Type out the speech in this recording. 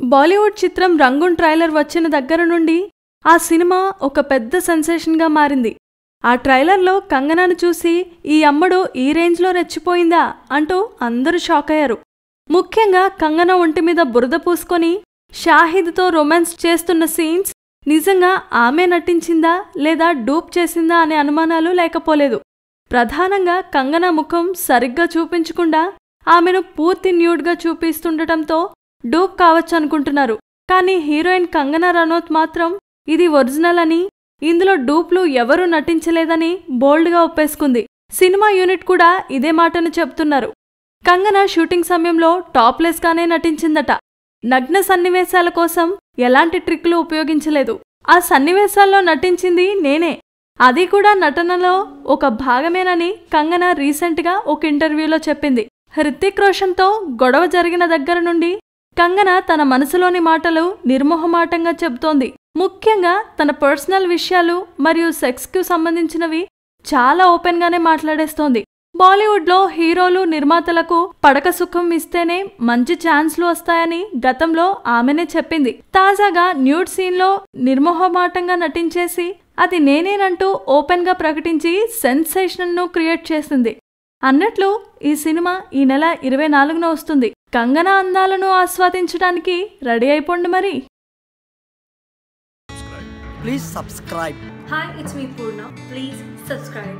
బాలీవుడ్ చిత్రం రంగూన్ ట్రైలర్ వచ్చిన దగ్గర నుండి ఆ సినిమా ఒక పెద్ద సెన్సేషన్గా మారింది. ఆ ట్రైలర్లో కంగనాను చూసి ఈ అమ్మడు ఈ రేంజ్లో రెచ్చిపోయిందా అంటూ అందరూ షాక్ అయ్యారు. ముఖ్యంగా కంగన ఒంటి మీద బురద పూసుకొని షాహిద్తో రొమాన్స్ చేస్తున్న సీన్స్ నిజంగా ఆమె నటించిందా లేదా డూప్ చేసిందా అనే అనుమానాలు లేకపోలేదు. ప్రధానంగా కంగన ముఖం సరిగ్గా చూపించకుండా ఆమెను పూర్తి న్యూడ్గా చూపిస్తుండటంతో డూప్ కావచ్చనుకుంటున్నారు. కానీ హీరోయిన్ కంగనా రనౌత్ మాత్రం ఇది ఒరిజినల్ అని, ఇందులో డూప్లు ఎవరూ నటించలేదని బోల్డ్గా ఒప్పేసుకుంది. సినిమా యూనిట్ కూడా ఇదే మాటను చెప్తున్నారు. కంగన షూటింగ్ సమయంలో టాప్లెస్గానే నటించిందట. నగ్న సన్నివేశాల కోసం ఎలాంటి ట్రిక్లు ఉపయోగించలేదు. ఆ సన్నివేశాల్లో నటించింది నేనే, అది కూడా నటనలో ఒక భాగమేనని కంగన రీసెంట్గా ఒక ఇంటర్వ్యూలో చెప్పింది. హృతిక్ రోషన్తో గొడవ జరిగిన దగ్గర నుండి కంగన తన మనసులోని మాటలు నిర్మోహమాటంగా చెబుతోంది. ముఖ్యంగా తన పర్సనల్ విషయాలు మరియు సెక్స్కు సంబంధించినవి చాలా ఓపెన్గానే మాట్లాడేస్తోంది. బాలీవుడ్లో హీరోలు నిర్మాతలకు పడక సుఖం ఇస్తేనే మంచి ఛాన్స్లు వస్తాయని గతంలో ఆమెనే చెప్పింది. తాజాగా న్యూడ్ సీన్లో నిర్మోహమాటంగా నటించేసి అది నేనేనంటూ ఓపెన్గా ప్రకటించి సెన్సేషన్ను క్రియేట్ చేసింది. అన్నట్లు ఈ సినిమా ఈ నెల 24న వస్తుంది. కంగనా అందాలను ఆస్వాదించడానికి రెడీ అయిపోండి మరి. Please subscribe. Hi, it's me Purna. Please subscribe.